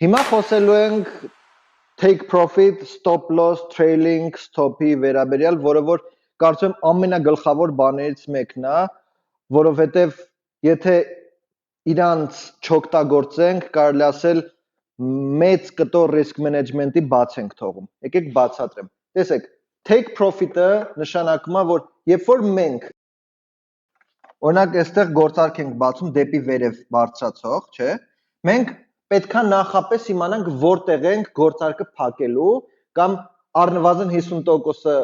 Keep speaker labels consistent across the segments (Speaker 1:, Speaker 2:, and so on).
Speaker 1: Հիմա խոսելու ենք take profit, stop loss, trailing stop-ի վերաբերյալ, որը որ կարծում եմ ամենագլխավոր բաներից մեկն է, որովհետև եթե իրանց չօգտագործենք, կարելի ասել մեծ կտոր risk management-ի բաց ենք թողում։ Եկեք բացատրեմ։ Տեսեք, take profit-ը նշանակում է, որ երբ որ մենք օրինակ այստեղ գործարք ենք բացում դեպի վերև բարձրացող, չէ՞։ Մենք պետքա նախապես իմանանք որտեղ ենք գործարքը փակելու կամ առնվազն 50%-ը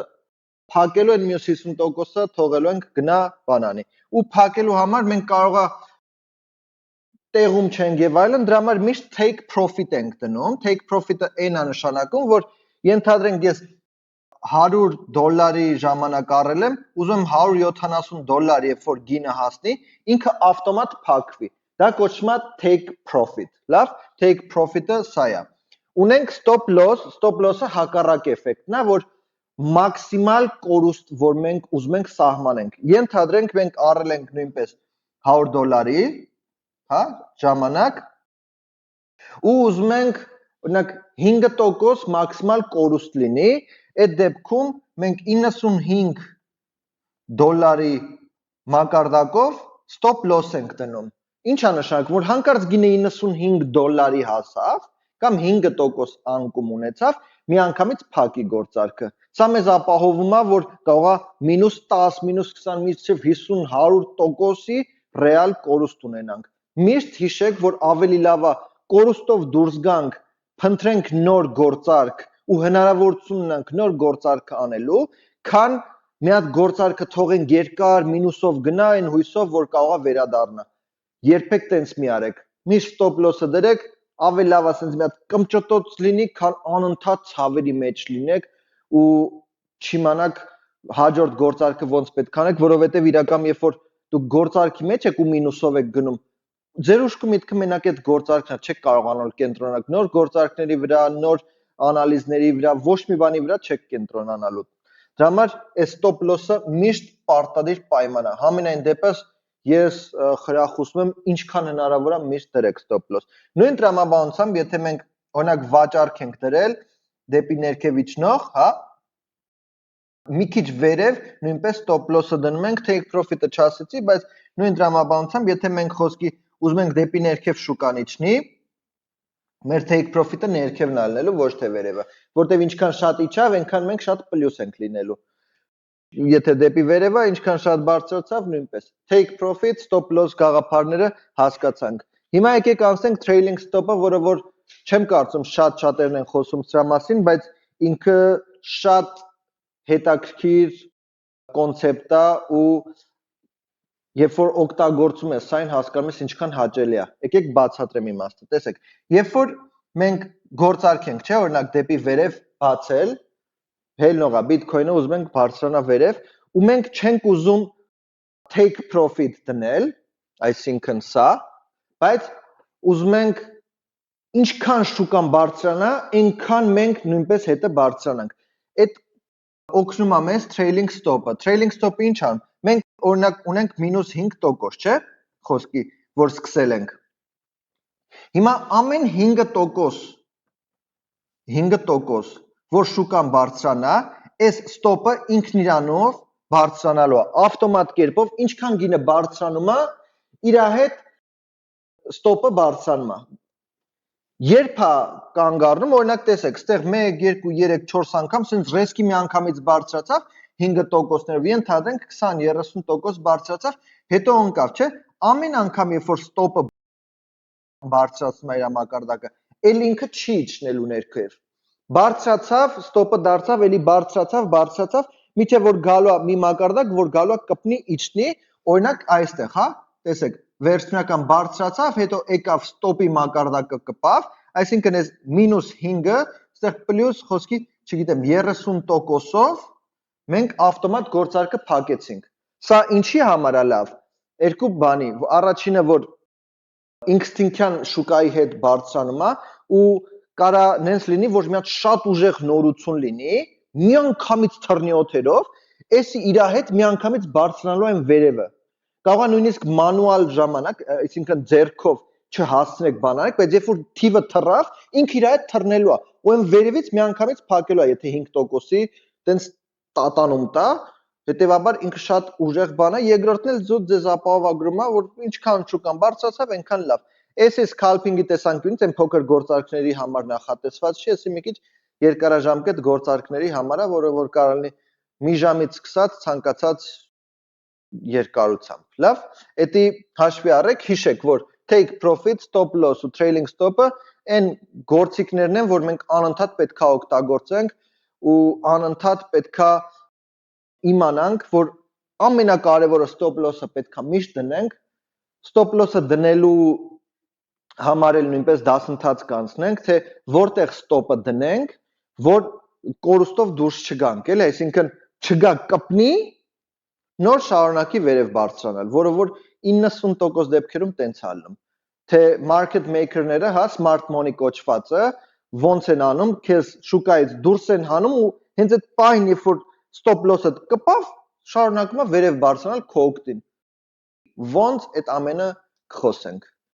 Speaker 1: փակելու են մյուս 50%-ը թողելու ենք գնա բանանի։ Ու փակելու համար մենք կարողա տեղում չենք եւ այլն, դրա համար միշտ take profit ենք դնում։ Take profit-ը այն է նշանակում, որ ենթադրենք ես $100 ժամանակ առել եմ, ուզում եմ $170, երբ որ գինը հասնի, ինքը ավտոմատ փակվի։ Դա կոչվում է take profit։ Լավ, take profit-ը սա է։ Ունենք stop loss-ը հակառակ էֆեկտն է, որ մաքսիմալ կորուստ, որ մենք ուզում ենք սահմանենք։ Ենթադրենք մենք առել ենք նույնպես $100, հա, ժամանակ, ու ուզում ենք, օրինակ 5% մաքսիմալ կորուստ լինի, այդ դեպքում մենք $95 մակարդակով stop loss ենք դնում։ Ինչ է նշանակում, որ հանկարծ գինը $95 հասավ կամ 5% անկում ունեցավ, միանգամից փակի գործարքը։ Սա մեզ ապահովում է, որ կարող է -10, -20, մինչև 50, 100%-ի ռեալ կորուստ ունենանք։ Միշտ հիշեք, որ ավելի լավ է կորուստով դուրս գանք, փնտրենք նոր գործարք ու հնարավորություն ունենք նոր գործարք անելու, քան մի հատ գործարքը թողենք երկար մինուսով գնա այն հույսով, որ կարող է վերադառնա։ Երբեք տենց մի արեք։ Միշտ stop loss-ը դրեք, ավելի լավ է ասենց մի հատ կմճտոց լինի, քան անընդհատ ցավերի մեջ լինեք ու չիմանաք հաջորդ գործարքը ոնց պետք անեք, որովհետև իրական երբ որ դուք գործարքի մեջ եք ու մինուսով եք գնում, ձեր ուշքը միտքը մենակ այդ գործարքն է, չեք կարողանալ կենտրոնանալ նոր գործարքների վրա, նոր անալիզների վրա, ոչ մի բանի վրա չեք կենտրոնանալու։ Դրա համար այս stop loss-ը միշտ պարտադիր պայման է։ Համենայն դեպս ես խրախուսում եմ ինչքան հնարավոր է միշտ դրեք stop loss։ Նույն տրամաբանությամբ, եթե մենք օրինակ վաճառք ենք դրել դեպի ներքև իջնող, հա, մի քիչ վերև նույնպես stop loss-ը դնում ենք, take profit-ը չասեցի, բայց նույն տրամաբանությամբ, եթե մենք խոսքի ուզում ենք դեպի ներքև շուկան իջնի, մեր take profit-ը ներքևն է լինելու, ոչ թե վերևը, որտեղ ինչքան շատ իջավ, այնքան մենք շատ պլյուս ենք լինելու։ Եթե դեպի վերև է, ինչքան շատ բարձրացավ, նույնպես։ Take profit, stop loss գաղափարները հասկացանք։ Հիմա եկեք անցնենք trailing stop-ը, որը որ չեմ կարծում շատ-շատերն են խոսում սրա մասին, բայց ինքը շատ հետաքրքիր կոնցեպտ է ու երբ որ օգտագործում ես այն հասկանում ես ինչքան հաճելի է։ Եկեք բացատրեմ իմաստը։ Տեսեք, երբ որ մենք գործարք ենք, չէ, օրինակ դեպի վերև բացել, հելնող է, Bitcoin-ը ուզում ենք բարձրանա վերև, ու մենք չենք ուզում take profit դնել, այսինքն սա, բայց ուզում ենք ինչքան շուկան բարձրանա, այնքան մենք նույնպես հետը բարձրանանք։ Այդ օգնում է մեզ trailing stop-ը։ Trailing stop-ը ինչ է? Մենք օրինակ ունենք -5%, չէ՞, խոսքի, որ սկսել ենք։ Հիմա ամեն 5%, որ շուկան բարձրանա, այս stop-ը ինքն իրանով բարձրանալու է, ավտոմատ կերպով, ինչքան գինը բարձրանում է, իր հետ stop-ը բարձրանում է։ Երբ է կանգ առնում, օրինակ տեսեք, ստեղ 1, 2, 3, 4 անգամ, սենց ռեսկի մի անգամից բարձրացավ 5%-ներով, ենթադրենք 20-30% բարձրացավ, հետո ընկավ, չէ՞։ Ամեն անգամ, երբ որ stop-ը բարձրացնում է իր մակարդակը, էլ ինքը չի իջնելու ներքև։ Բարձրացավ, stop-ը դարձավ, էլի բարձրացավ, մինչև որ գալու է մի մակարդակ, որ գալու է կպնի, իջնի, օրինակ այստեղ, հա, տեսեք, վերջնական բարձրացավ, հետո եկավ stop-ի մակարդակը կպավ, այսինքն այս -5-ը, այստեղ պլյուս խոսքի, չգիտեմ, 30%-ով մենք ավտոմատ գործարքը փակեցինք։ Սա ինչի համար է լավ։ Երկու բանի, առաջինը որ ինստինկտյան շուկայի հետ բարձրանում է ու կարա նենց լինի, որ մի հատ շատ ուժեղ նորություն լինի, միանգամից թռնի օդերով, էսի իր հետ միանգամից բարձրանալու են վերևը։ Կարող է նույնիսկ մանուալ ժամանակ, այսինքն ձեռքով չհասցնեք բանարեք, բայց երբ որ թիվը թռավ, ինքը իր հետ թռնելու է, ու այն վերևից միանգամից փակելու է, եթե 5%-ի տենց տատանում տա, հետեւաբար ինքը շատ ուժեղ բան է, երկրորդն էլ զուտ ձեզ ապահովագրում է, որ ինչքան շուկան բարձրացավ, այնքան լավ։ Այս է scalping-ի տեսանկյունից այն փոքր գործարքների համար նախատեսված չի, էսի մի քիչ երկարաժամկետ գործարքների համար է, որը որ կարող լինի մի ժամից սկսած ցանկացած երկարությամբ։ Լավ, էդի հաշվի առեք, հիշեք, որ take profit, stop loss ու trailing stop-ը այն գործիքներն են, որ մենք անընդհատ պետքա օգտագործենք ու անընդհատ պետքա իմանանք, որ ամենակարևորը stop loss-ը պետքա միշտ դնենք, stop loss-ը դնելու համար էլ նույնպես դասընթաց կանցնենք, թե որտեղ stop-ը դնենք, որ կորուստով դուրս չգանք, էլի, այսինքն չգա կպնի, նոր շարունակի վերև բարձրանալ, որը որ 90% դեպքերում տենց է լինում, թե market maker-ները, հա, smart money կոչվածը, ոնց են անում, քեզ շուկայից դուրս են հանում ու հենց այդ պահին, երբ որ stop loss-ը կպավ, շարունակում է վերև բարձրանալ քո օգտին։ Ոնց այդ ամենը կխոսենք։